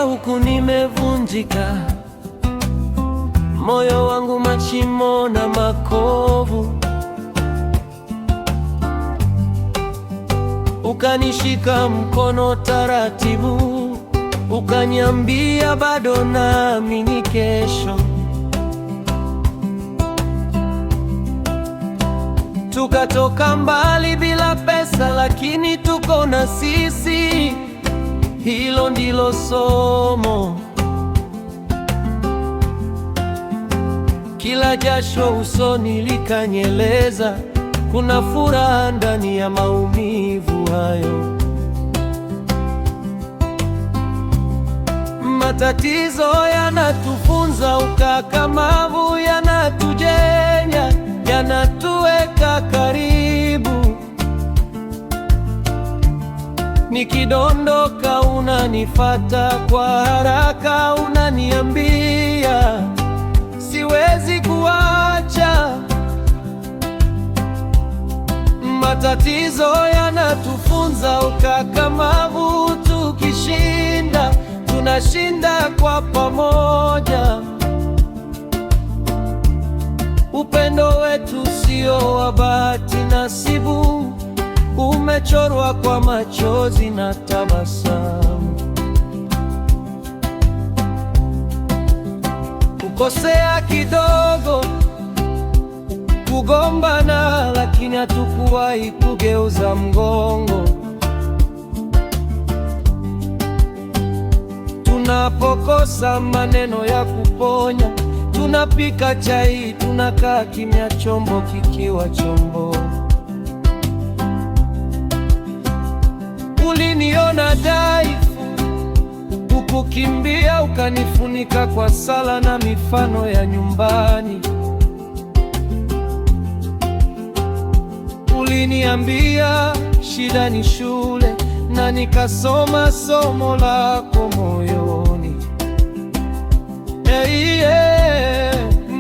huku nimevunjika, moyo wangu mashimo na makovu. Ukanishika mkono taratibu, ukaniambia bado naamini kesho. Tukatoka mbali bila pesa, lakini tuko na sisi. Hilo ndilo somo. Kila jasho usoni likanyeleza, kuna furaha ndani ya maumivu hayo. Matatizo yanatufunza ukakamavu, yanatujenga, yanatuweka karibu. Nikidondoka unanifata kwa haraka, unaniambia siwezi kuacha. Matatizo yanatufunza ukakamavu, tukishinda tunashinda kwa pamoja. Upendo wetu sio wa bahati nasibu, umechorwa kwa machozi na tabasamu. Kukosea kidogo, kugombana, lakini hatukuwahi kugeuza mgongo. Tunapokosa maneno ya kuponya, tunapika chai, tunakaa kimya, chombo kikiwa chombo. Uliniona dhaifu, ukukimbia, ukanifunika kwa sala na mifano ya nyumbani. Uliniambia shida ni shule, na nikasoma somo lako moyoni.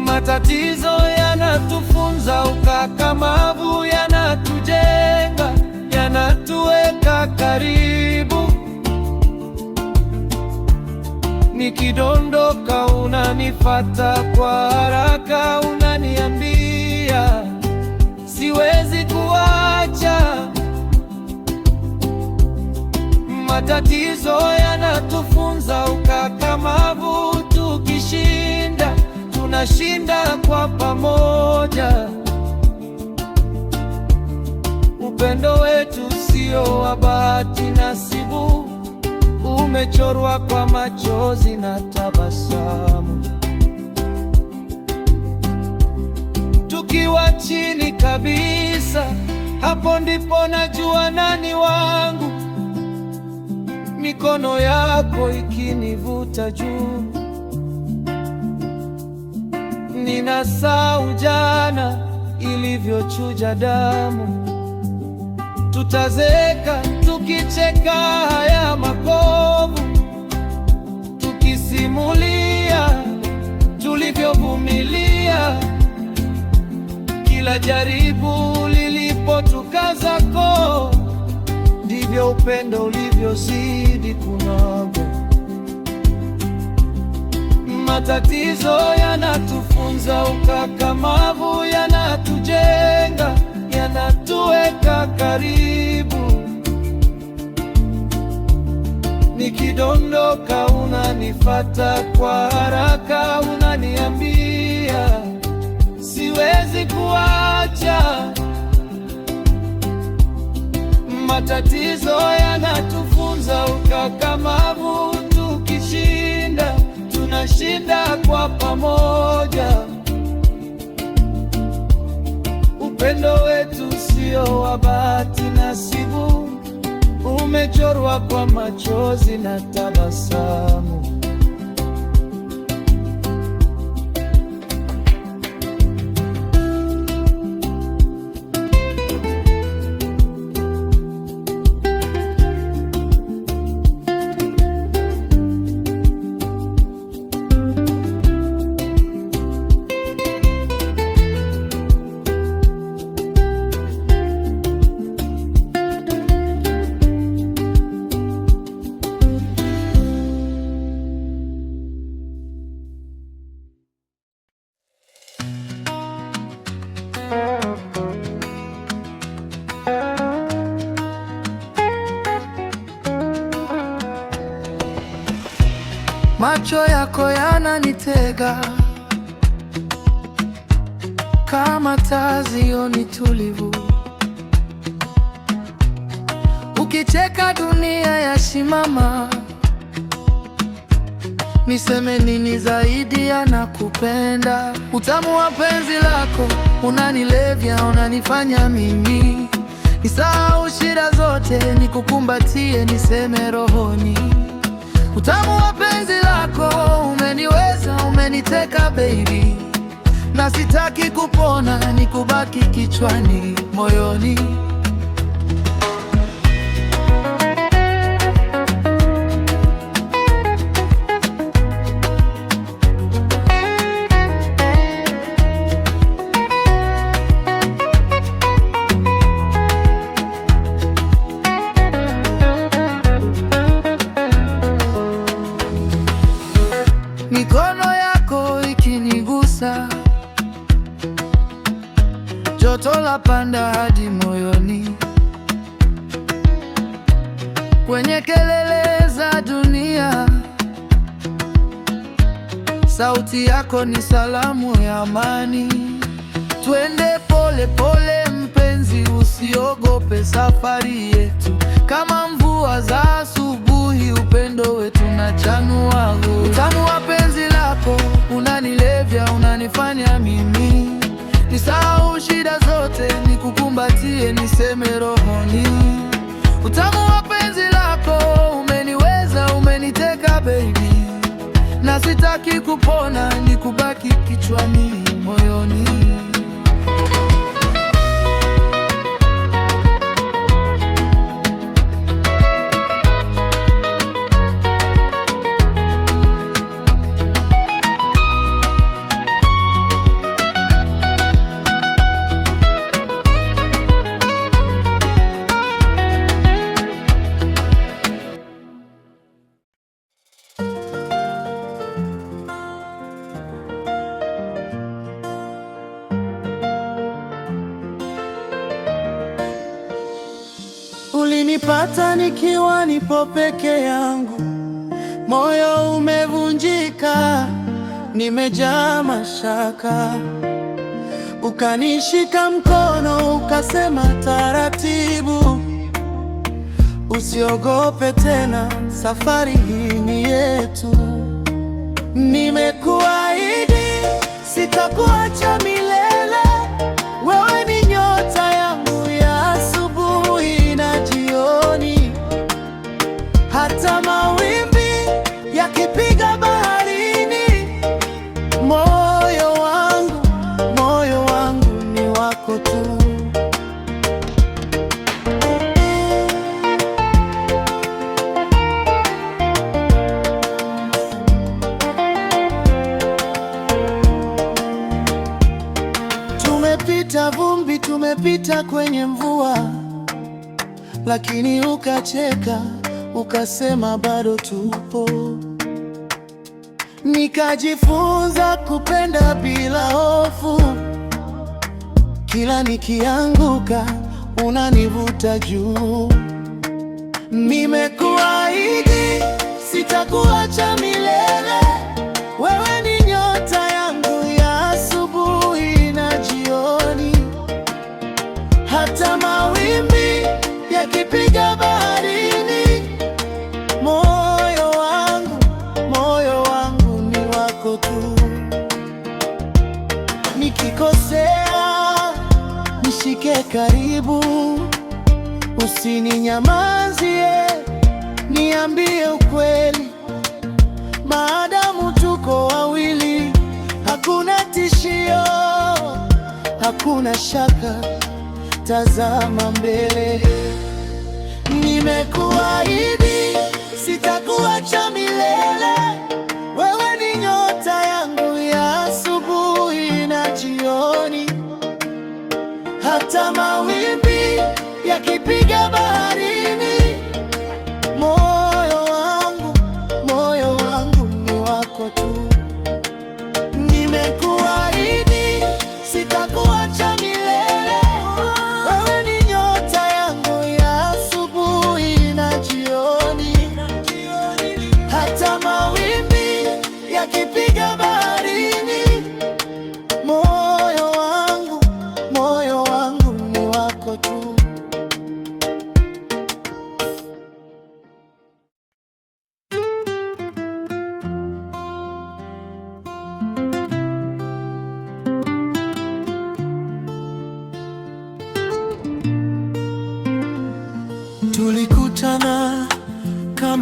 Matatizo yanatufunza ukakamavu, yanatujenga, yanatuweka karibu. Nikidondoka unanifata kwa haraka, unaniambia siwezi kuacha. Matatizo yanatufunza ukakamavu, tukishinda tunashinda kwa pamoja. Upendo wetu sio wa bahati nasibu, umechorwa kwa machozi na tabasamu. Tukiwa chini kabisa, hapo ndipo najua nani wangu. Mikono yako ikinivuta juu, ninasahau jana ilivyochuja damu. Tutazeka tukicheka haya makovu, tukisimulia tulivyovumilia. Kila jaribu lilipotukaza koo, ndivyo upendo ulivyozidi kunoga. Matatizo yanatufunza ukakamavu, yanatujenga, yanatuweka karibu. Nikidondoka unanifata kwa haraka, unaniambia siwezi kuacha. Matatizo yanatufunza ukakamavu, tukishinda tunashinda kwa pamoja. Upendo wetu sio wa bahati nasibu, umechorwa kwa machozi na tabasamu. unanitega kama taa zioni tulivu. Ukicheka dunia yasimama. Niseme nini zaidi ya nakupenda? Utamu wa penzi lako unanilevya, unanifanya mimi nisahau shida zote, nikukumbatie niseme rohoni. Utamu wa penzi lako umeniweza, umeniteka baby, na sitaki kupona, nikubaki kichwani, moyoni. Mikono yako ikinigusa, joto la panda hadi moyoni. Kwenye kelele za dunia, sauti yako ni salamu ya amani. Twende pole pole mpenzi, usiogope safari yetu. Kama mvua za asubuhi, upendo wetu na chanua. Utamu wa penzi lako unanilevya, unanifanya mimi nisahau shida zote, nikukumbatie niseme rohoni. Utamu wa penzi lako umeniweza, umeniteka baby, na sitaki kupona, nikubaki kichwani, moyoni. Ulinipata nikiwa nipo peke yangu, moyo umevunjika, nimejaa mashaka. Ukanishika mkono, ukasema taratibu, usiogope tena, safari hii ni yetu. Nimekuahidi sitakuacha milele, wewe ni nyota yangu ya asubuhi na jioni. Hata mawimbi yakipiga baharini, moyo wangu ni wako tu. Tumepita vumbi, tumepita kwenye mvua, lakini ukacheka, ukasema bado tupo. Nikajifunza kupenda bila hofu, kila nikianguka unanivuta juu. Nimekuahidi sitakuacha milele, wewe ni nyota yangu ya asubuhi na jioni. Hata mawimbi yakipiga baharini, moyo wangu ni wako tu. Nikikosea nishike karibu, usininyamazie, niambie ukweli. Maadamu tuko wawili, hakuna tishio, hakuna shaka, tazama mbele. Nimekuahidi sitakuacha milele, wewe ni nyota yangu ya asubuhi na jioni. Hata mawimbi yakipiga baharini, moyo wangu ni wako tu. Nimekuahidi sitakuacha milele, wewe ni nyota yangu ya asubuhi na jioni. Hata mawimbi yakipiga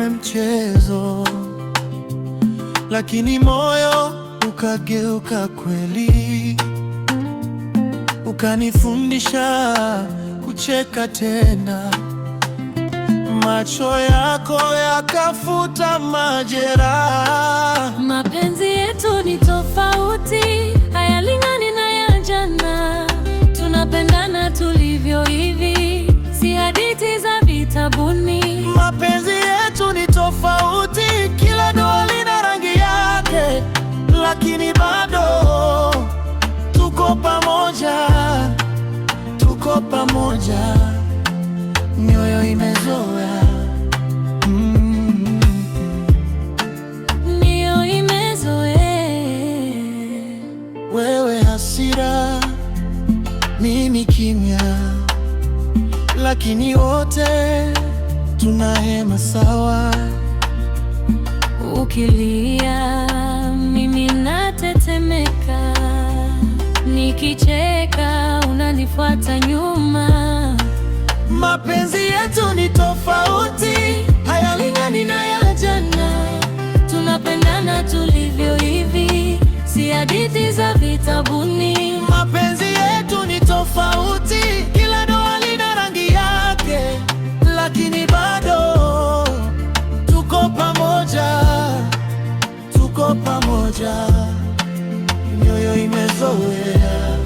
kama mchezo, lakini moyo ukageuka kweli. Ukanifundisha kucheka tena, macho yako yakafuta majeraha. Mapenzi yetu ni tofauti, hayalingani na ya jana. Tunapendana tulivyo hivi, si hadithi za vitabuni. Mapenzi yetu ni tofauti, kila doa lina rangi yake, lakini bado tuko pamoja, tuko pamoja. Mioyo imezoea, mioyo imezoea. Wewe hasira, mimi kimya, lakini wote tunahema sawa. Ukilia mimi natetemeka, nikicheka unanifuata nyuma. Mapenzi yetu ni tofauti, hayalingani na ya jana. Tunapendana tulivyo hivi, si hadithi za vitabuni. Mapenzi yetu ni tofauti, kila doa lina rangi yake, lakini bado tuko pamoja, tuko pamoja. Mioyo imezoea,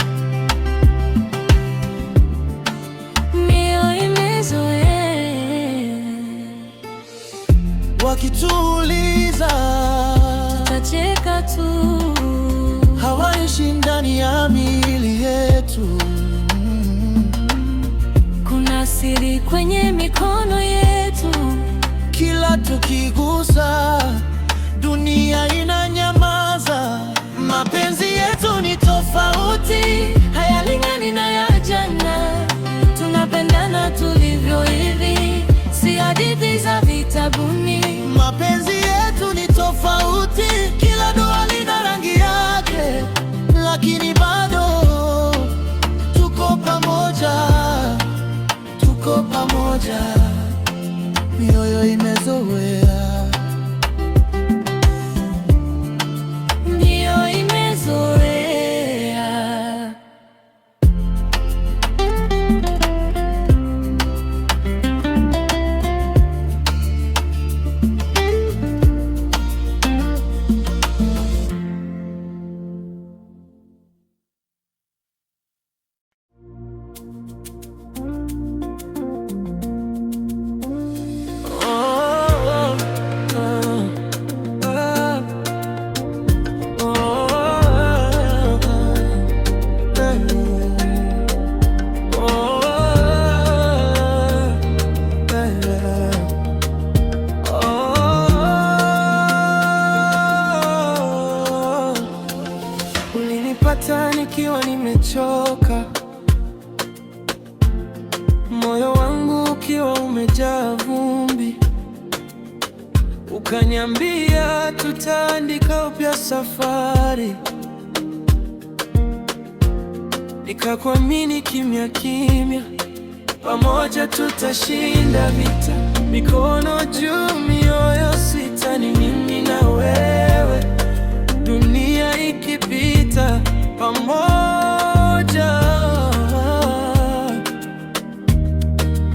mioyo imezoea. Wakituuliza tutacheka tu, hawaishi ndani ya miili yetu. Kuna siri kwenye mikono yetu, kila tukigusa dunia inanyamaza. Mapenzi yetu ni tofauti, hayalingani na ya jana. Tunapendana tulivyo hivi, si hadithi za vitabuni. mapenzi yetu ni tofauti, kila doa lina rangi yake, lakini bado tuko pamoja, tuko pamoja. Mioyo imezoea, mioyo imezoea. Ulinipata nikiwa nimechoka, moyo wangu ukiwa umejaa vumbi. Ukaniambia tutaandika upya safari, nikakuamini kimya kimya. Pamoja tutashinda vita, mikono juu, mioyo sita, ni mimi na wewe. Dunia ikipita, pamoja,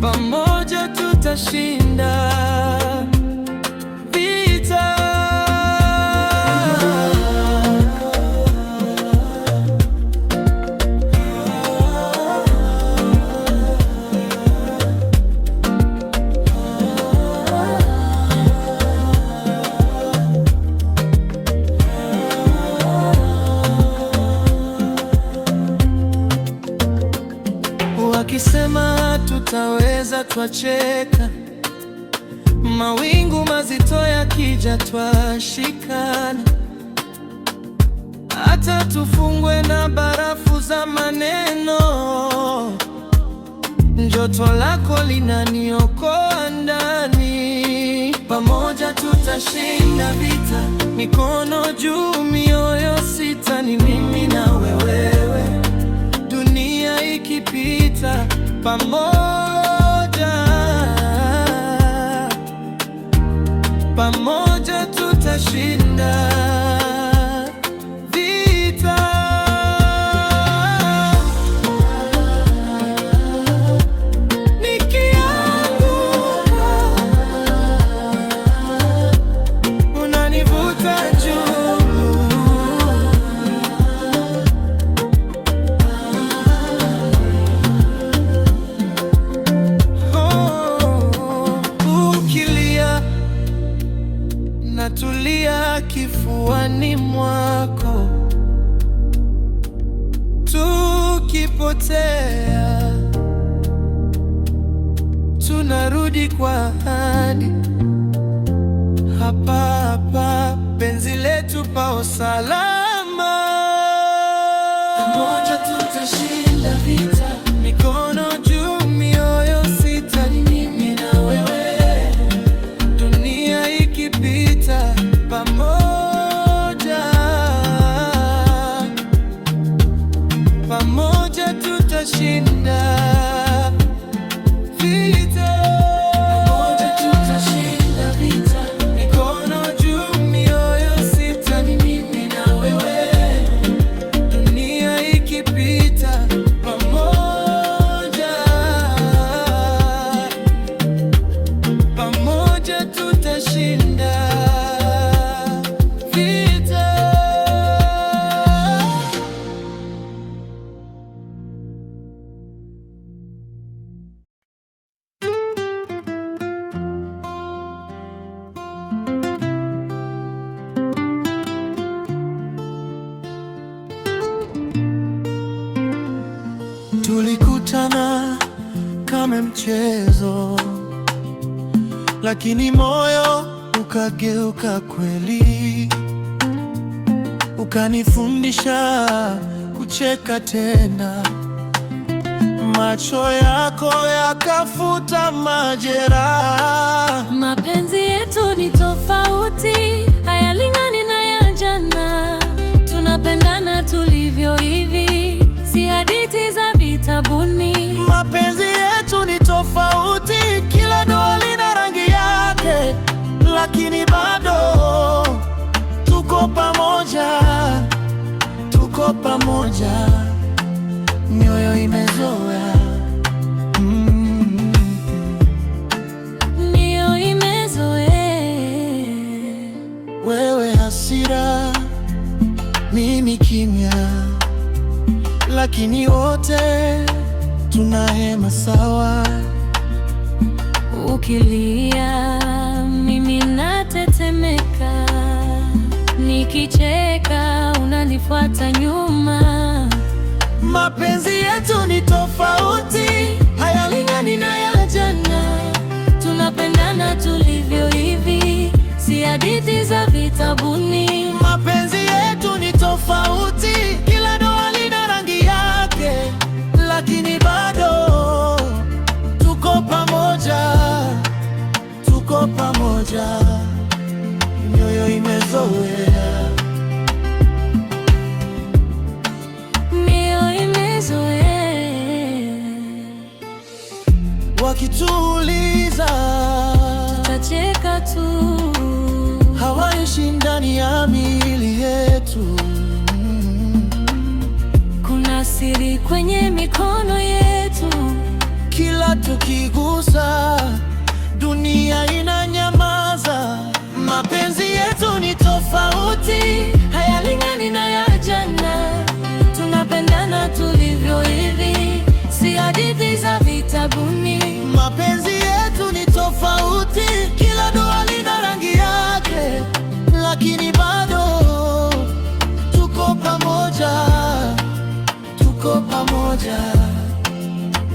pamoja tutashinda vita. Wakisema tutaweza, twacheka. Mawingu mazito yakija, twashikana. Hata tufungwe na barafu za maneno, joto lako linaniokoa ndani. Pamoja tutashinda vita, mikono juu, mioyo sita, ni mimi na wewe. Dunia ikipita, pamoja, ukipotea, tunarudi kwa ahadi. Hapa hapa penzi letu pao salama. Pamoja tutashinda vita, mikono juu, mioyo sita, ni mimi na wewe. Dunia ikipita, pamoja tutashinda vita. pamoja tutashinda vita, Mikono juu, mioyo sita, ni mimi na wewe. Dunia ikipita, pamoja tutashinda vita. Tulikutana kama mchezo, lakini moyo ukageuka kweli. Ukanifundisha kucheka tena, macho yako yakafuta majeraha. Mapenzi yetu ni tofauti, hayalingani na ya jana. Tunapendana tulivyo hivi, si hadithi za vitabuni. Mapenzi yetu ni tofauti, kila doa lina rangi yake, lakini bado tuko pamoja, tuko pamoja. Mioyo imezoea, Mioyo imezoea. wewe hasira, mimi kimya, lakini wote tunahema sawa. Ukilia mimi natetemeka, nikicheka unanifuata nyuma. Mapenzi yetu ni tofauti, hayalingani na ya jana. Tunapendana tulivyo hivi, si hadithi za vitabuni. Mapenzi yetu ni tofauti, kila doa lina rangi yake, lakini bado tuko pamoja, tuko pamoja. Mioyo imezoea, Mioyo imezoea. wakituuliza Tutacheka tu, hawaishi ndani ya miili yetu. kuna siri kwenye mikono yetu. Kila tukigusa dunia inanyamaza. Mapenzi yetu ni tofauti, Hayalingani na ya jana. Tunapendana tulivyo hivi, si hadithi za vitabuni. mapenzi yetu ni tofauti, kila doa lina rangi yake, lakini bado tuko pamoja, tuko pamoja.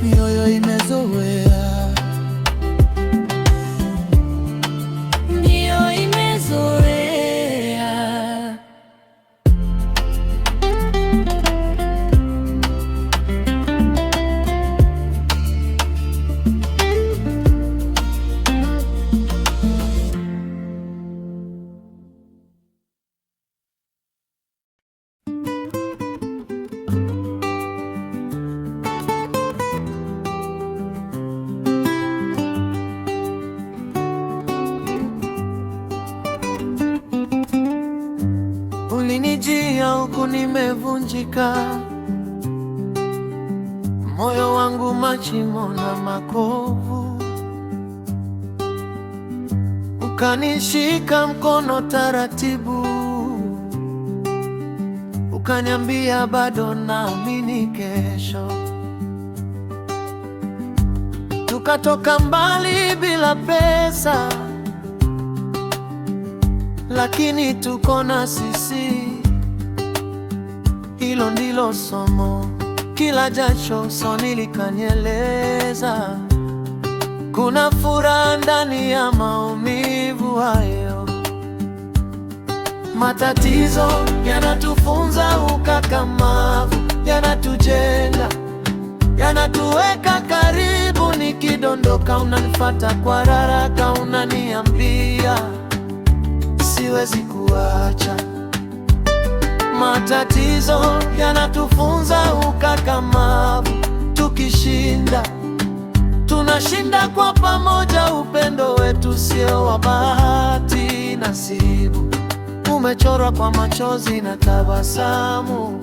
Mioyo imezoea, Mioyo imezoea. ulinijia huku nimevunjika, moyo wangu machimo na makovu. Ukanishika mkono taratibu, ukaniambia bado naamini kesho. Tukatoka mbali bila pesa, lakini tuko na sisi. Hilo ndilo somo, kila jasho usoni likanieleza kuna furaha ndani ya maumivu hayo. Matatizo yanatufunza ukakamavu, yanatujenga, yanatuweka karibu. Nikidondoka unanifuata kwa haraka, unaniambia siwezi kuacha. Matatizo yanatufunza ukakamavu, tukishinda tunashinda kwa pamoja. Upendo wetu sio wa bahati nasibu, umechorwa kwa machozi na tabasamu.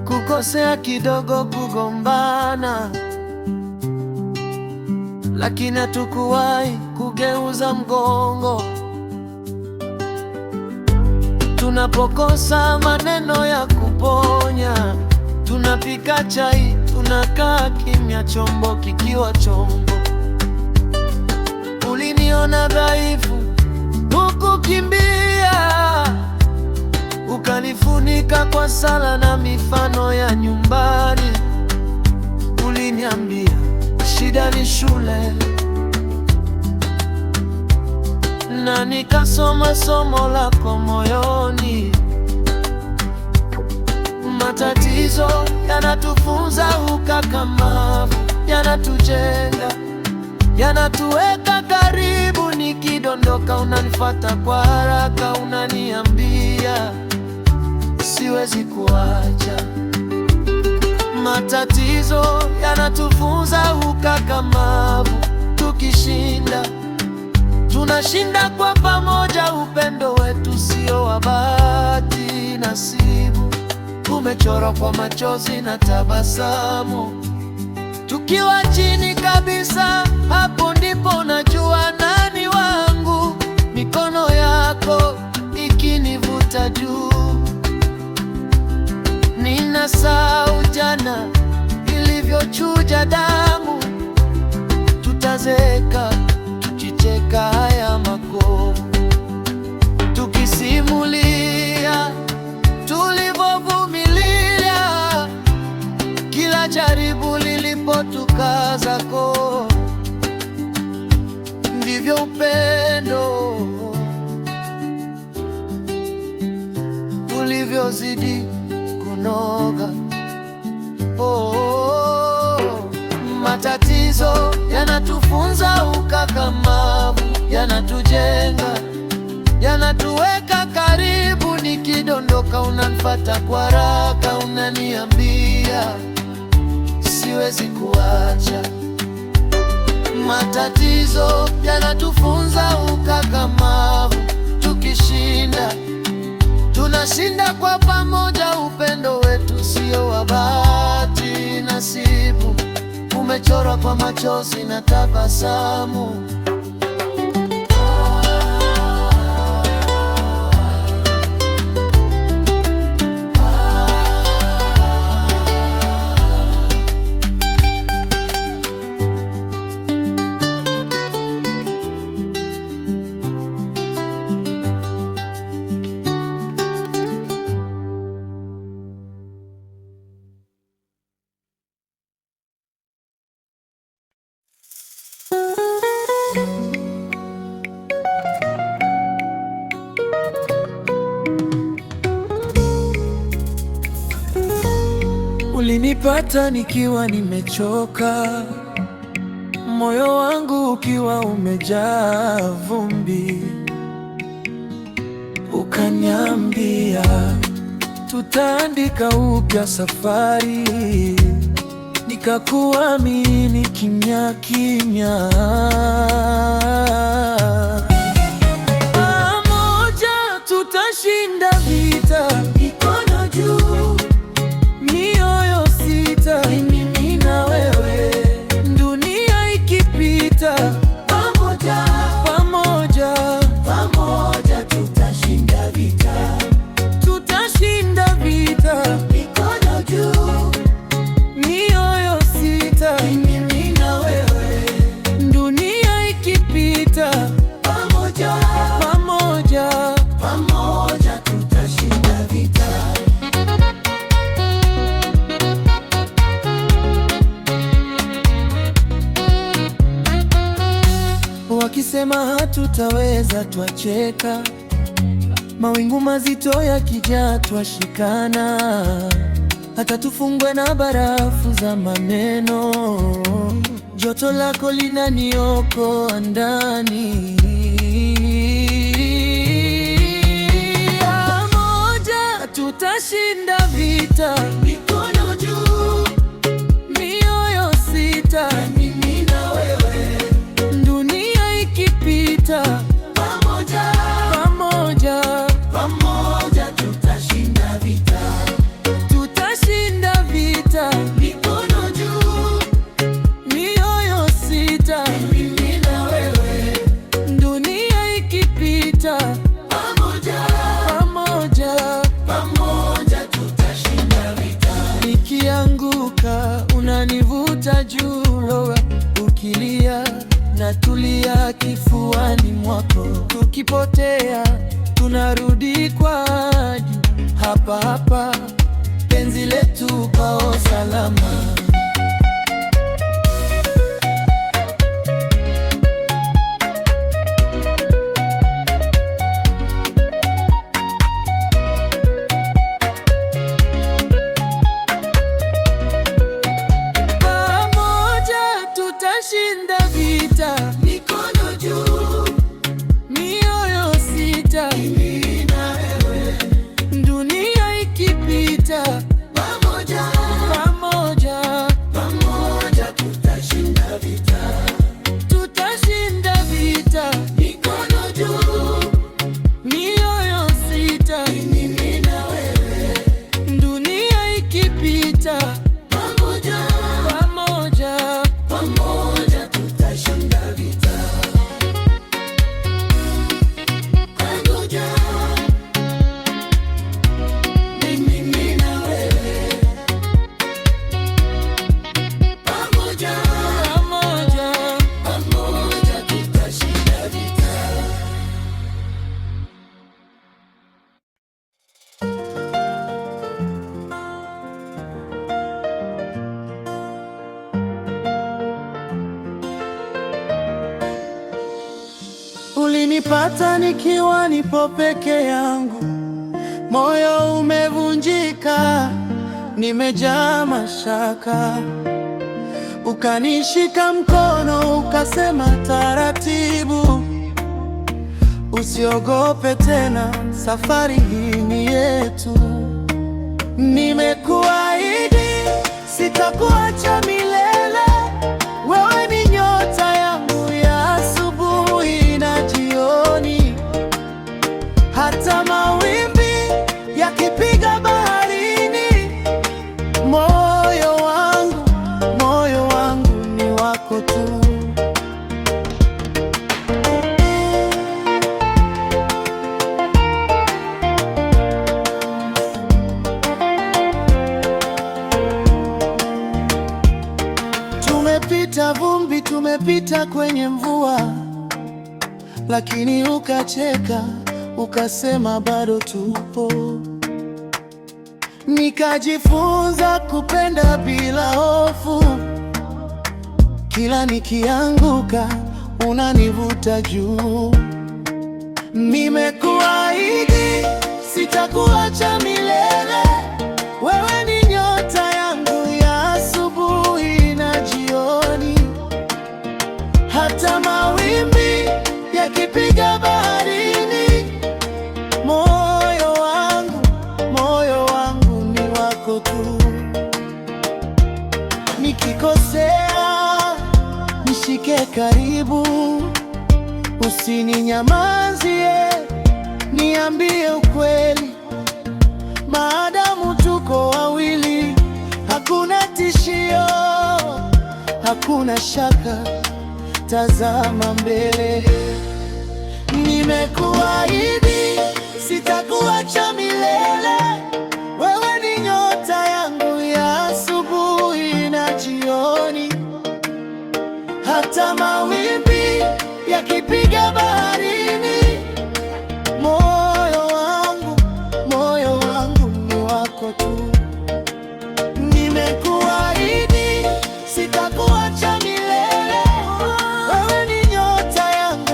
Kukosea kidogo, kugombana, lakini hatukuwahi kugeuza mgongo. Tunapokosa maneno ya kuponya, tunapika chai, tunakaa kimya, chombo kikiwa chombo. Uliniona dhaifu, hukukimbia, ukanifunika kwa sala na mifano ya nyumbani. Uliniambia shida ni shule, na nikasoma somo lako moyoni. Matatizo yanatufunza ukakamavu, yanatujenga, yanatuweka karibu. Nikidondoka unanifuata kwa haraka, unaniambia siwezi kuacha. Matatizo yanatufunza ukakamavu, tukishinda tunashinda kwa pamoja. Upendo wetu sio wa bahati nasibu, umechorwa kwa machozi na tabasamu. Tukiwa chini kabisa, hapo ndipo najua nani wangu. Mikono yako ikinivuta juu, ninasahau jana ilivyochuja damu. Tutazeeka tukicheka haya makovu, tukisimulia tulivyovumilia kila jaribu lilipotukazako. Ndivyo upendo ulivyozidi kunoga. Matatizo yanatufunza ukakamavu, yanatujenga, yanatuweka karibu. Nikidondoka unanifuata kwa haraka, unaniambia siwezi kuacha. Matatizo yanatufunza ukakamavu, tukishinda tunashinda kwa pamoja. Upendo wetu sio wa bahati nasibu, umechorwa kwa machozi na tabasamu. Ulinipata nikiwa nimechoka, moyo wangu ukiwa umejaa vumbi. Ukaniambia tutaandika upya safari, nikakuamini kimya kimya. Pamoja tutashinda vita, mikono juu, mioyo sita, mimi na wewe. Dunia ikipita, pamoja, pamoja, pamoja tutashinda vita. Tutashinda vita, mikono juu, mioyo sita, mimi na Wakisema hatutaweza twacheka, mawingu mazito yakijaa twashikana, hata tufungwe na barafu za maneno, joto lako linaniokoa ndani. Pamoja tutashinda vita, mikono juu, mioyo sita, mimi na wewe, dunia ikipita, pamoja tutashinda vita, tutashinda vita, mikono juu, mioyo sita, mimi na wewe, dunia ikipita, pamoja tutashinda vita. Nikianguka unanivuta juu, ukilia natulia kifuani mwako, tukipotea tunarudi kwa juu, hapa hapa penzi letu pao salama. Pamoja tutashinda vita, mikono juu, mioyo sita, mimi na wewe, dunia ikipita, pamoja tutashinda vita, tutashinda vita, mikono juu, mioyo sita, mimi na wewe, dunia ikipita, pamoja tutashinda vita. Ulinipata nikiwa nipo peke yangu, moyo umevunjika, nimejaa mashaka. Ukanishika mkono ukasema taratibu, usiogope tena, safari hii ni yetu. Nimekuahidi sitakuacha milele, wewe ni nyota yangu ya asubuhi na jioni, hata mawimbi yakipiga baharini, moyo wangu ni wako tu. Tumepita vumbi, tumepita kwenye mvua, lakini ukacheka, ukasema bado tupo. Nikajifunza kupenda bila hofu, kila nikianguka unanivuta juu. Nimekuahidi sitakuacha milele, wewe ni nyota yangu ya asubuhi na jioni, hata mawimbi yakipiga baharini, moyo wangu ni wako tu. Nikikosea nishike karibu, usininyamazie, niambie ukweli. Maadamu tuko wawili, hakuna tishio, hakuna shaka, tazama mbele. Nimekuahidi sitakuacha milele, wewe ni nyota yangu ya asubuhi na jioni, hata mawimbi yakipiga baharini, moyo wangu ni wako tu. Nimekuahidi sitakuacha milele, wewe ni nyota yangu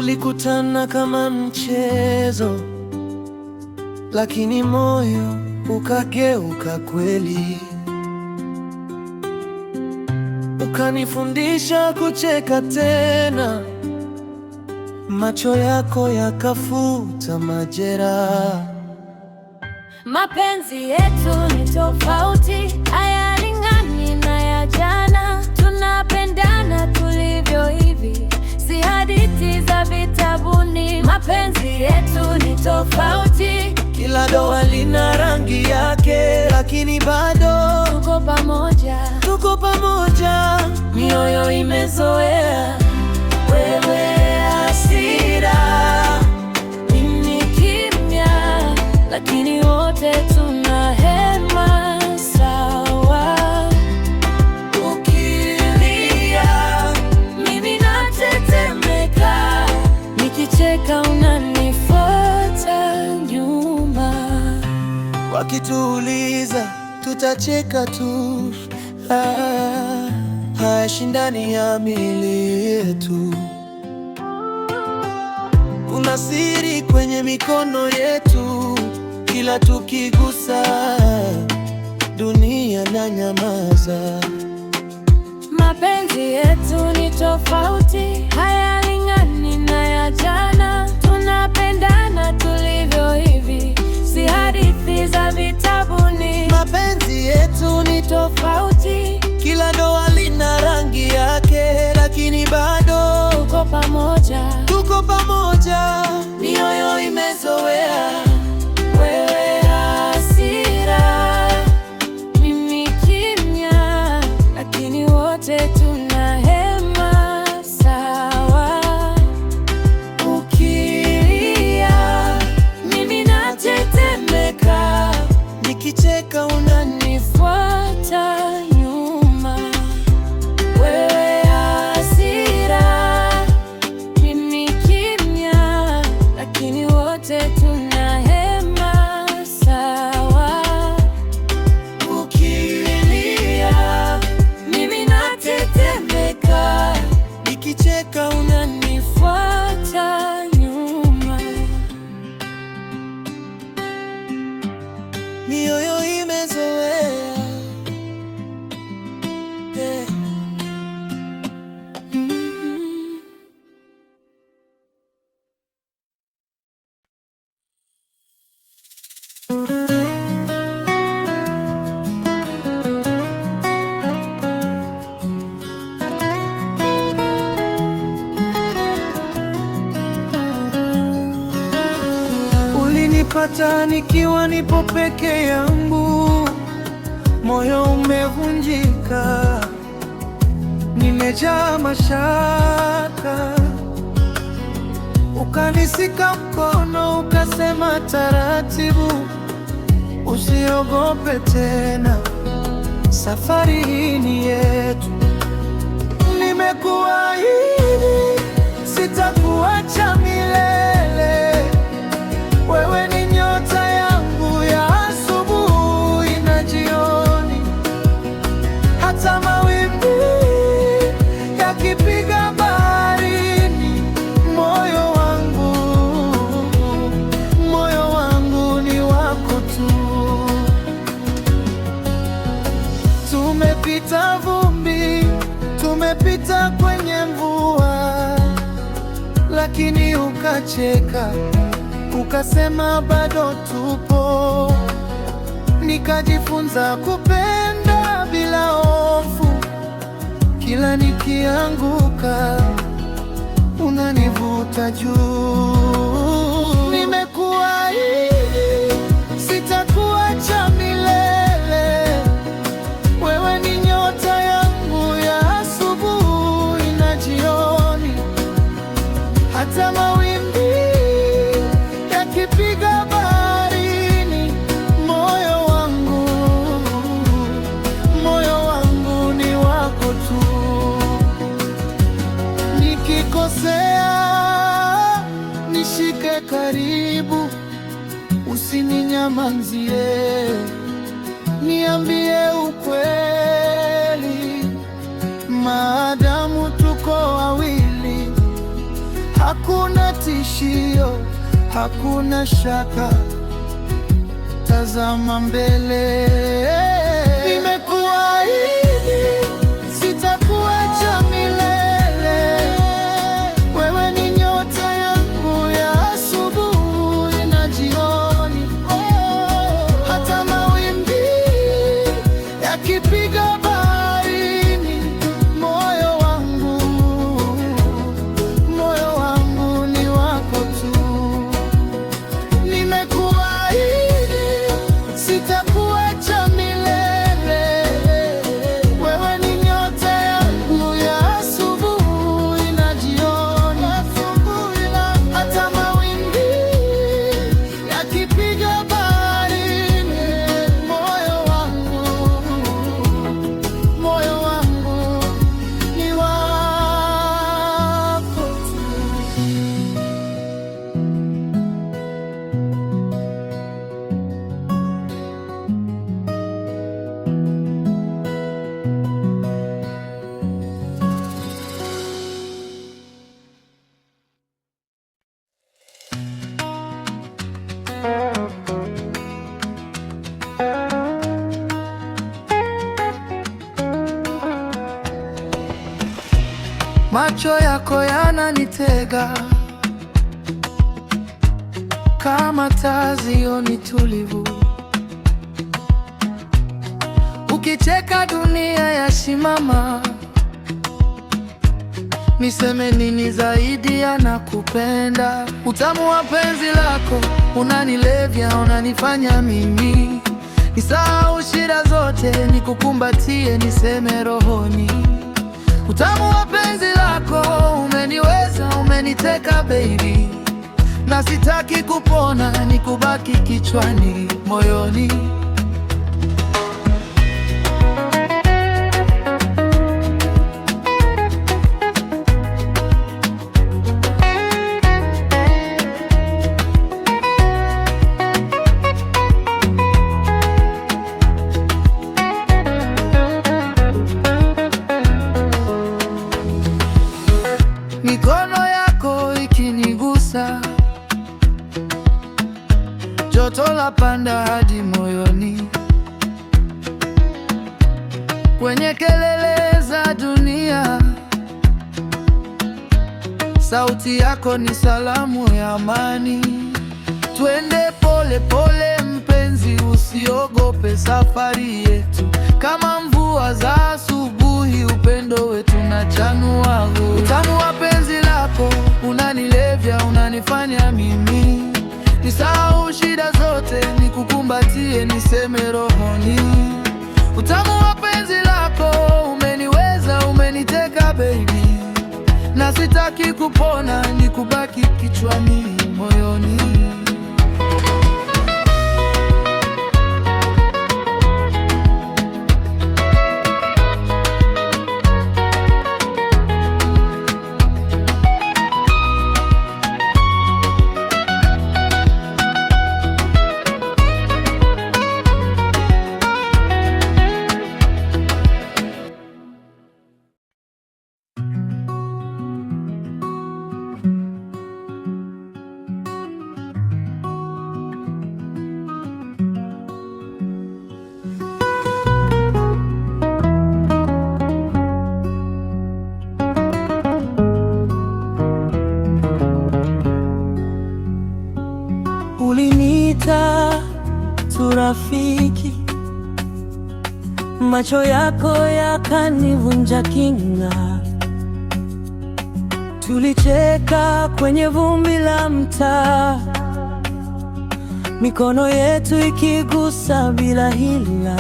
Tulikutana kama mchezo, lakini moyo ukageuka kweli. Ukanifundisha kucheka tena, macho yako yakafuta majeraha. Mapenzi yetu ni tofauti, hayalingani na ya jana. Tunapendana tulivyo hivi, si hadithi za vitabuni. Mapenzi yetu ni tofauti, kila doa lina rangi yake, lakini bado tuko pamoja, tuko pamoja. mioyo imezoea. Wewe hasira, mimi kimya, lakini wote tuna hema sawa. Ukilia mimi natetemeka, nikicheka unanifuata nyuma. Wakituuliza tutacheka tu, hayashindani ya miili yetu. Kuna siri kwenye mikono yetu, kila tukigusa dunia na nyamaza. Mapenzi yetu ni tofauti, hayalingani na ya jana. Tunapendana tulivyo hivi, si hadithi za vitabuni. Mapenzi yetu ni Tofauti, kila doa lina rangi yake, lakini bado tuko pamoja, tuko pamoja. mioyo imezoea. Wewe hasira, mimi kimya, lakini wote tuna hema sawa. Ukilia mimi natetemeka, Nikicheka unanifuata nyuma. Wewe hasira, mimi kimya, lakini wote tuna hema sawa. Ukilia mimi natetemeka, nikicheka unanifuata nyuma. mioyo imezoea. Yeah. Ulinipata nikiwa nipo peke yangu, moyo umevunjika, nimejaa mashaka. Ukanisika mkono, ukasema taratibu, usiogope tena, safari hii ni yetu. Nimekuahidi sitakuacha milele. Wewe ni nyota yangu ya asubuhi na jioni, hata mawimbi yakipiga baharini. Moyo wangu ni wako tu. Tumepita vumbi, tumepita kwenye mvua, lakini ukacheka, ukasema bado tupo. Nikajifunza kupenda bila hofu, kila nikianguka unanivuta juu. Nimekuahidi sitakuacha milele. Wewe ni nyota yangu ya asubuhi na jioni, hata mawimbi yakipiga baharini. Moyo wangu ni wako tu. Nikikosea nishike karibu, usininyamazie, niambie ukweli. Maadamu tuko wawili, hakuna tishio, hakuna shaka, tazama mbele. Nimekuahidi sitakuacha milele, wewe ni nyota yangu ya asubuhi na jioni. Hata mawimbi yakipiga baharini, moyo wangu ni wako tu. Nimekuahidi sitakuacha milele, wewe ni nyota yangu ya asubuhi na jioni. Hata mawimbi yakipiga baharini, moyo wangu ni wako tu. Macho yako yananitega kama taa zioni tulivu, ukicheka dunia yasimama. Niseme nini zaidi ya nakupenda? Utamu wa penzi lako unanilevya, unanifanya mimi nisahau shida zote, nikukumbatie niseme rohoni. Utamu wa penzi lako umeniweza, umeniteka baby, na sitaki kupona, nikubaki kichwani, moyoni. Mikono yako ikinigusa, joto la panda hadi moyoni. Kwenye kelele za dunia, sauti yako ni salamu ya amani. Twende pole pole mpenzi, usiogope safari yetu. Kama mvua za asubuhi, upendo wetu na chanua. Utamu wa penzi lako unanilevya, unanifanya mimi nisahau shida zote, nikukumbatie niseme rohoni. Utamu wa penzi lako umeniweza, umeniteka baby, na sitaki kupona, nikubaki kichwani, moyoni. Uliniita tu rafiki, macho yako yakanivunja kinga. Tulicheka kwenye vumbi la mtaa, mikono yetu ikigusa bila hila.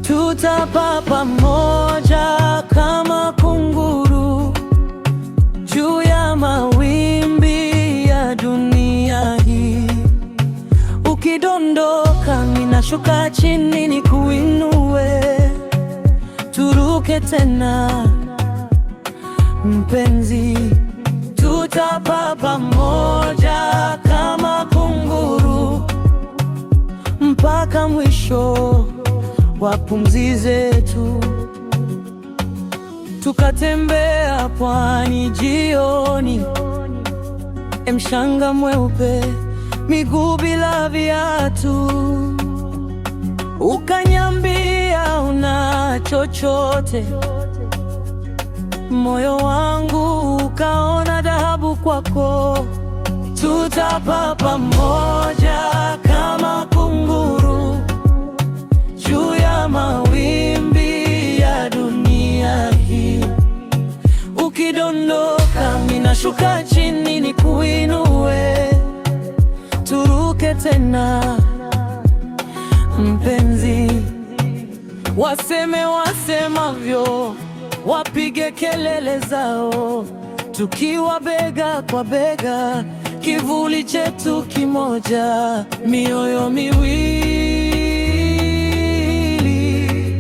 Tutapaa pamoja kama kunguru juu ya mawimbi ya dunia hii. Ukidondoka ninashuka chini nikuinue, turuke tena mpenzi. Tutapaa pamoja kama kunguru mpaka mwisho wa pumzi zetu. Tukatembea pwani jioni, mshanga mweupe, miguu bila viatu. Ukaniambia una chochote, moyo wangu ukaona dhahabu kwako. Tutapaa pamoja kama kunguru juu ya mawimbi ya dunia hii. Ukidondoka mimi nashuka chini nikuinue, turuke tena mpenzi. Waseme wasemavyo, wapige kelele zao, tukiwa bega kwa bega, kivuli chetu kimoja, mioyo miwili.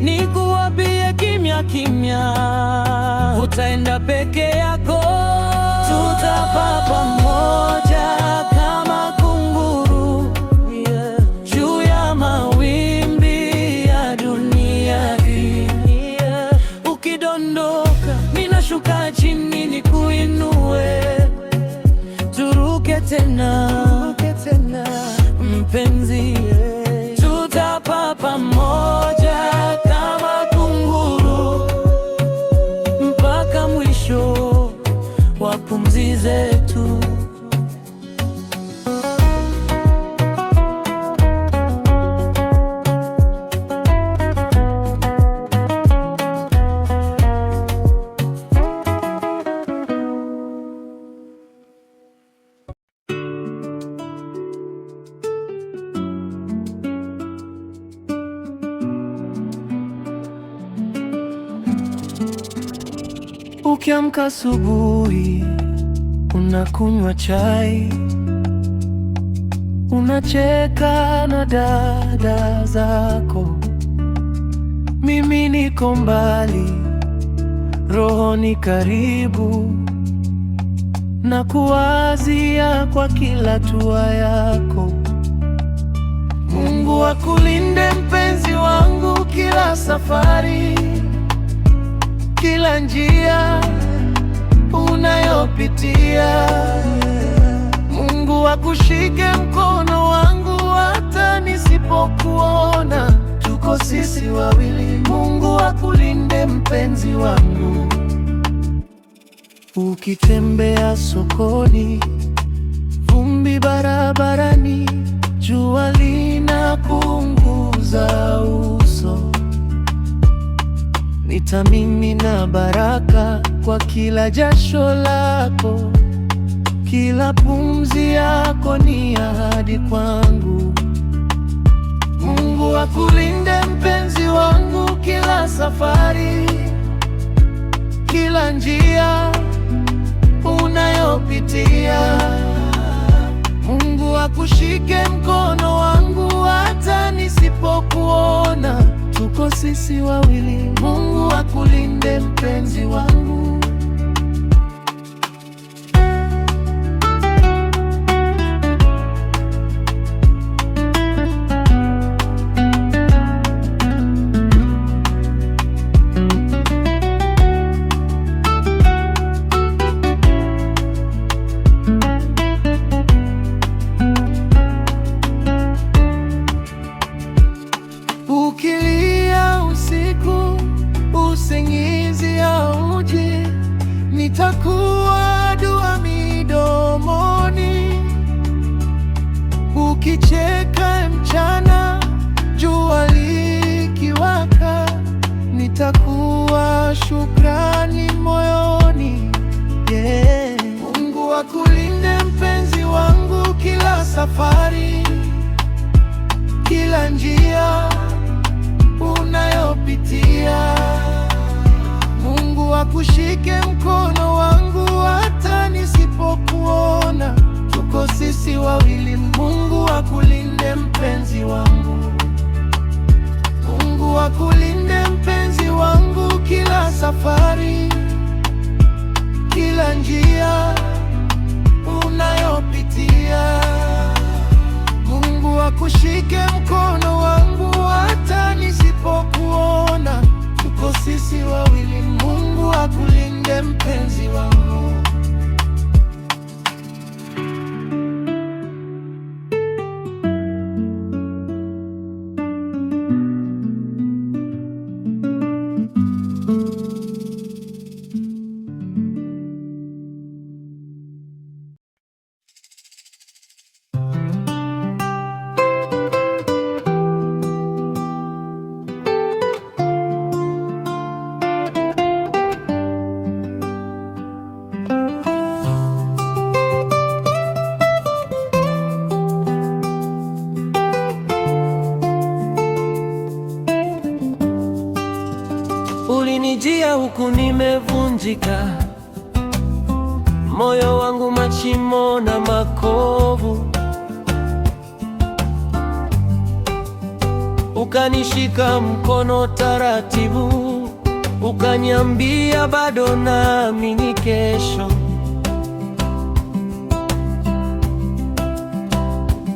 Nikuambie kimya kimya, utaenda peke yako. Tutapaa pamoja kama kunguru juu ya mawimbi ya dunia hii. Ukidondoka mimi nashuka chini nikuinue, turuke tena mpenzi. Tutapaa pamoja kama kunguru mpaka mwisho wa pumzi zetu. Ukiamka asubuhi, unakunywa chai, unacheka na dada zako. Mimi niko mbali, roho ni karibu, na kuwazia kwa kila hatua yako. Mungu akulinde mpenzi wangu, kila safari, kila njia unayopitia. Mungu akushike mkono wangu hata nisipokuona, tuko sisi wawili. Mungu akulinde mpenzi wangu. Ukitembea sokoni, vumbi barabarani, jua linakuunguza uso, nitamimina baraka kwa kila jasho lako. Kila pumzi yako ni ahadi kwangu. Mungu akulinde mpenzi wangu, kila safari, kila njia unayopitia. Mungu akushike mkono wangu hata nisipokuona, tuko sisi wawili. Mungu akulinde mpenzi wangu. Ukilia usiku, usingizi hauje, nitakuwa dua midomoni. Ukicheka mchana, jua likiwaka, nitakuwa shukrani moyoni. Mungu akulinde mpenzi wangu, kila safari, kila njia unayopitia. Mungu akushike mkono wangu hata nisipokuona, tuko sisi wawili. Mungu akulinde mpenzi wangu. Mungu akulinde mpenzi wangu, kila safari, kila njia unayopitia. Mungu akushike mkono wangu hata nisipokuona, tuko sisi wawili. Mungu akulinde mpenzi wangu. huku nimevunjika, moyo wangu machimo na makovu. Ukanishika mkono taratibu, ukaniambia bado naamini kesho.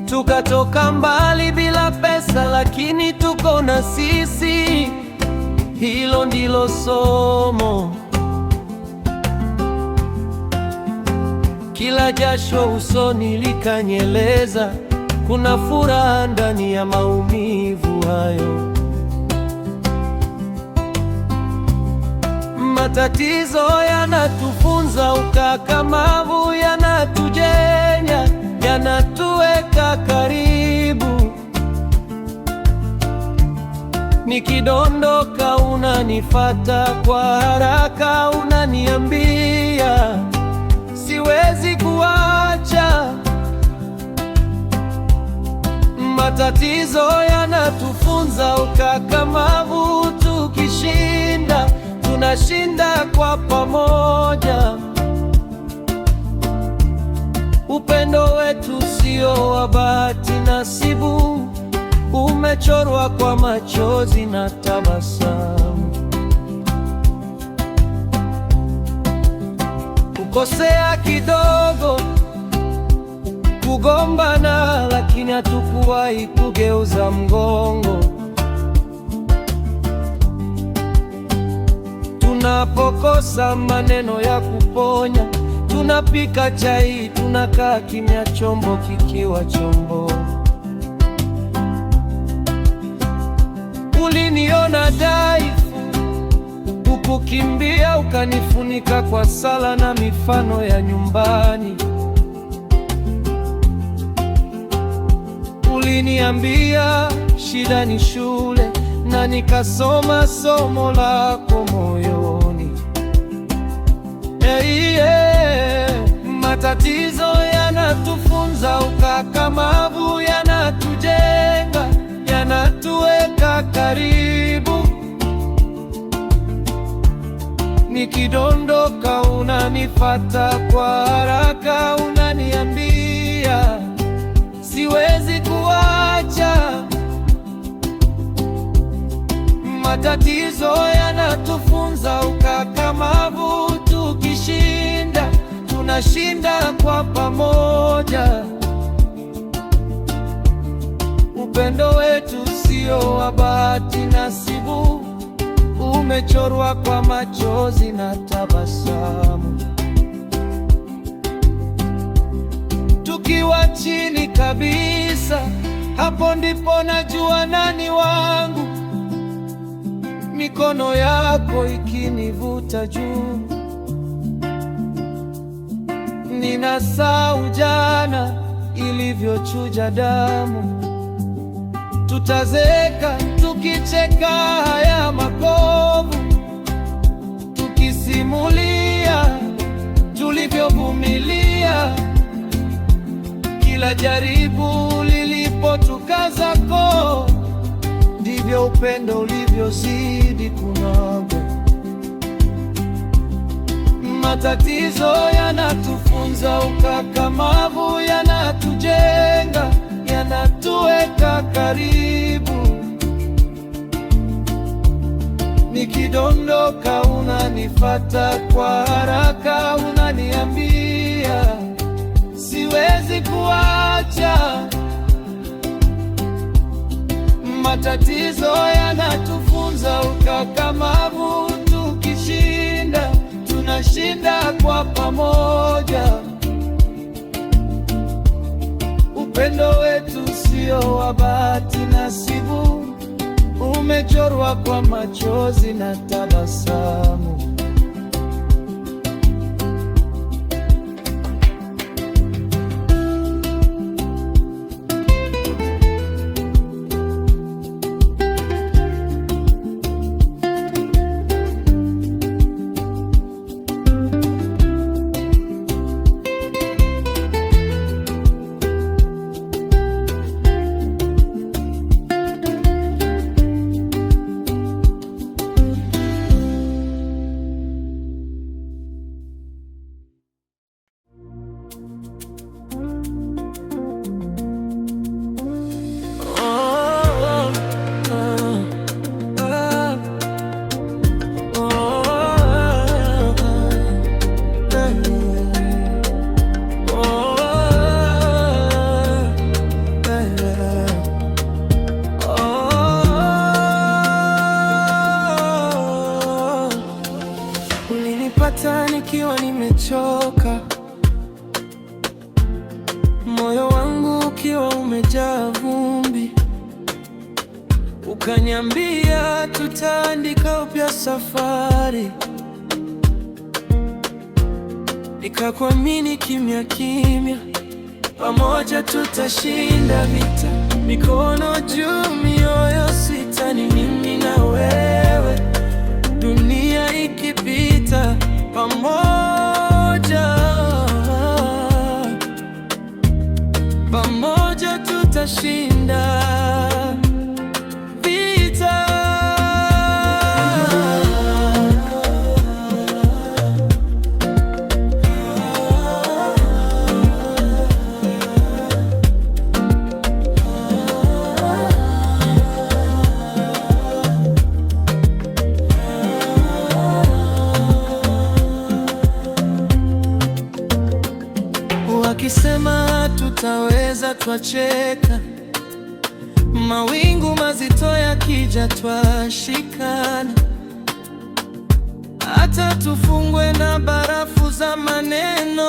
Tukatoka mbali bila pesa, lakini tuko na sisi. Hilo ndilo somo. Kila jasho usoni likanyeleza, kuna furaha ndani ya maumivu hayo. Matatizo yanatufunza ukakamavu, yanatujenya, yanatuweka karibu. Nikidondoka unanifata kwa haraka, unaniambia siwezi kuacha. Matatizo yanatufunza ukakamavu, tukishinda tunashinda kwa pamoja. Upendo wetu sio wa bahati nasibu, umechorwa kwa machozi na tabasamu. Kukosea kidogo, kugombana, lakini hatukuwahi kugeuza mgongo. Tunapokosa maneno ya kuponya, tunapika chai, tunakaa kimya, chombo kikiwa chombo. Uliniona dhaifu, ukukimbia, ukanifunika kwa sala na mifano ya nyumbani. Uliniambia shida ni shule, na nikasoma somo lako moyoni. Matatizo yanatufunza ukakamavu, yanatujenga, yanatuweka karibu. Nikidondoka unanifata kwa haraka, unaniambia siwezi kuacha. Matatizo yanatufunza ukakamavu, tukishinda tunashinda kwa pamoja. Upendo wetu sio wa bahati nasibu, umechorwa kwa machozi na tabasamu. Tukiwa chini kabisa, hapo ndipo najua nani wangu. Mikono yako ikinivuta juu, ninasahau jana ilivyochuja damu. Tutazeka tukicheka haya makovu, tukisimulia tulivyovumilia. Kila jaribu lilipotukaza koo, ndivyo upendo ulivyozidi kunoga. Matatizo yanatufunza ukakamavu, yanatujenga, yanatuweka karibu. Nikidondoka unanifata kwa haraka, unaniambia siwezi kuacha. Matatizo yanatufunza ukakamavu, tukishinda tunashinda kwa pamoja. Upendo wetu sio wa bahati nasibu, umechorwa kwa machozi na tabasamu. nikiwa nimechoka, moyo wangu ukiwa umejaa vumbi. Ukaniambia tutaandika upya safari, nikakuamini kimya kimya. Pamoja tutashinda vita, mikono juu, mioyo sita, ni mimi na wewe. Dunia ikipita, pamoja tutashinda vita. Wakisema tutaweza, twacheka. Mawingu mazito yakija, twashikana. Hata tufungwe na barafu za maneno,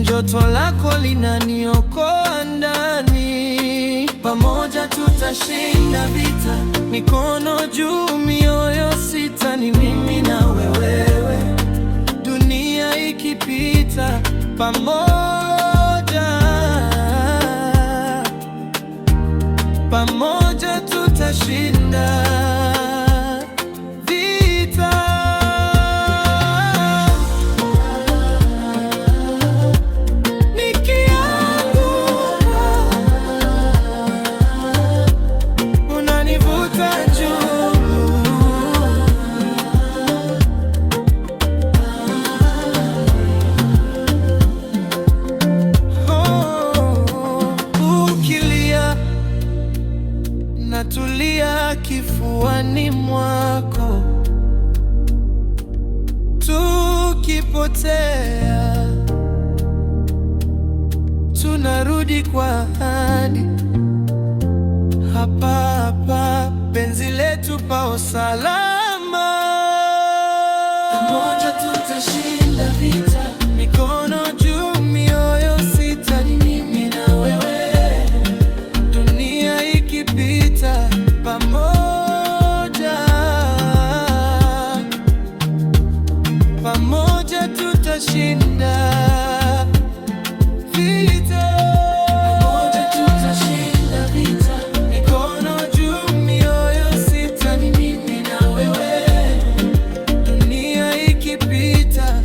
joto lako linaniokoa ndani. Pamoja tutashinda vita, mikono juu, mioyo sita, ni mimi na wewe. Dunia ikipita, pamoja tutashinda vita. Nikianguka, unanivuta juu. Ukilia natulia kifuani mwako, tukipotea tunarudi kwa ahadi. Hapa hapa penzi letu pao salama. Pamoja tutashinda vita, mikono juu, mioyo sita, ni mimi na wewe. Dunia ikipita, pamoja tutashinda vita. Pamoja tutashinda vita, mikono juu, mioyo sita, ni mimi na wewe. Dunia ikipita,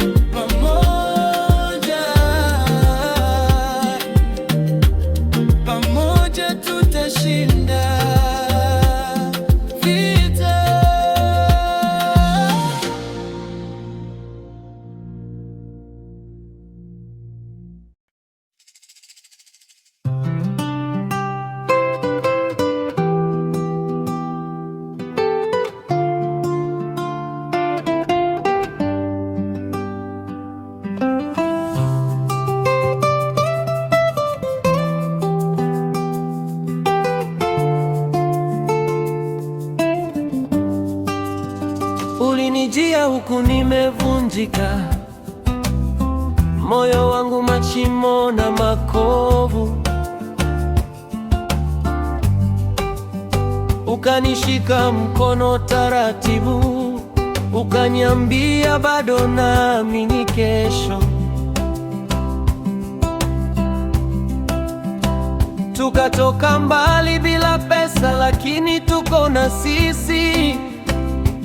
pamoja tutashinda vita. Ulinijia huku nimevunjika, moyo wangu mashimo na makovu. Ukanishika mkono taratibu, ukaniambia bado naamini kesho. Tukatoka mbali bila pesa, lakini tuko na sisi.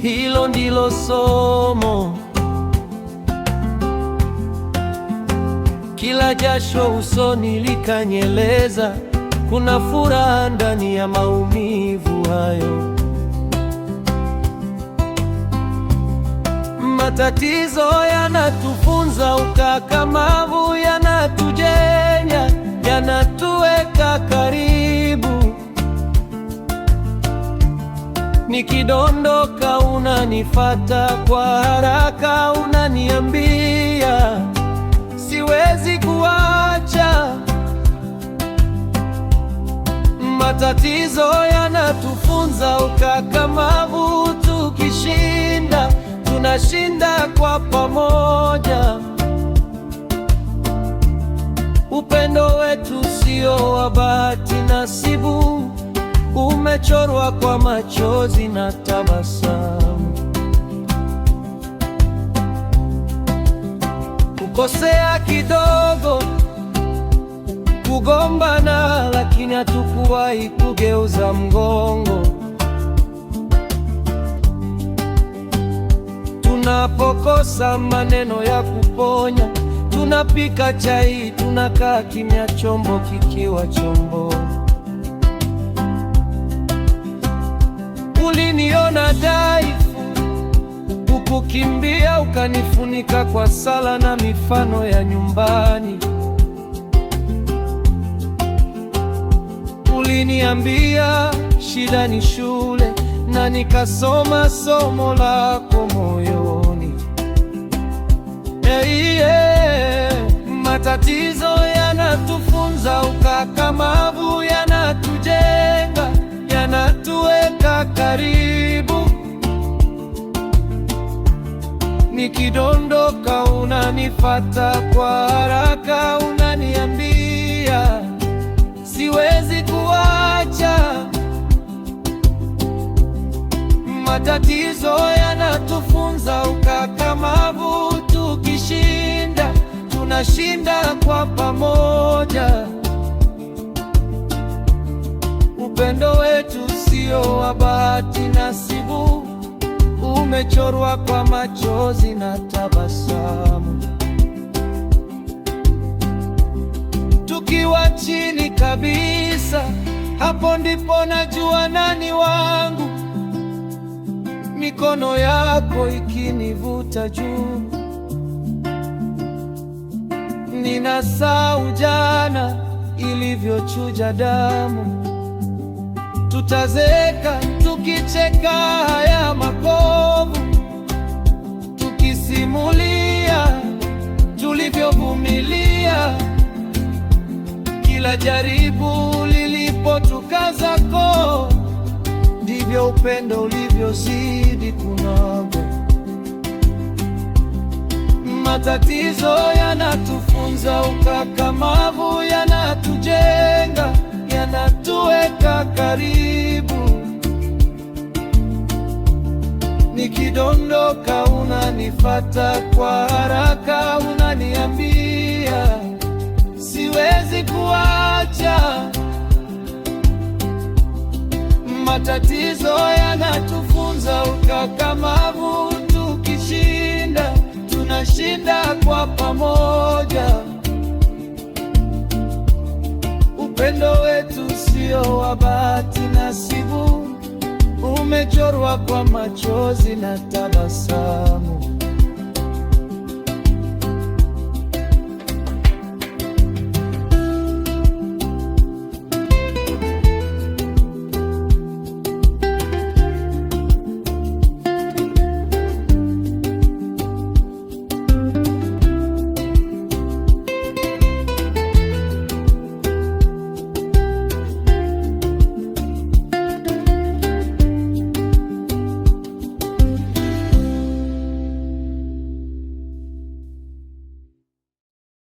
Hilo ndilo somo. Kila jasho usoni likanyeleza, kuna furaha ndani ya maumivu hayo. Matatizo yanatufunza ukakamavu, yanatujenya, yanatuweka karibu. Nikidondoka unanifata kwa haraka, unaniambia siwezi kuacha. Matatizo yanatufunza ukakamavu, tukishinda tunashinda kwa pamoja. Upendo wetu sio wa bahati nasibu, umechorwa kwa machozi na tabasamu. Kukosea kidogo, kugombana, lakini hatukuwahi kugeuza mgongo. Tunapokosa maneno ya kuponya, tunapika chai, tunakaa kimya, chombo kikiwa chombo. Uliniona dhaifu, ukukimbia, ukanifunika kwa sala na mifano ya nyumbani. Uliniambia shida ni shule, na nikasoma somo lako moyoni. Matatizo yanatufunza ukakamavu, yanatujenga, yanatuweka karibu. Nikidondoka unanifata kwa haraka, unaniambia siwezi kuacha. Matatizo yanatufunza ukakamavu, tukishinda tunashinda kwa pamoja. Upendo wetu sio wa bahati nasibu, umechorwa kwa machozi na tabasamu. Tukiwa chini kabisa, hapo ndipo najua nani wangu. Mikono yako ikinivuta juu, ninasahau jana ilivyochuja damu. Tutazeeka tukicheka haya makovu, tukisimulia tulivyovumilia. Kila jaribu lilipotukaza koo, ndivyo upendo ulivyozidi kunoga. Matatizo yanatufunza ukakamavu, yanatujenga, yanatuweka karibu. Nikidondoka unanifata kwa haraka, unaniambia siwezi kuacha. Matatizo yanatufunza ukakamavu, tukishinda tunashinda kwa pamoja. Upendo wetu sio wa bahati nasibu, umechorwa kwa machozi na tabasamu.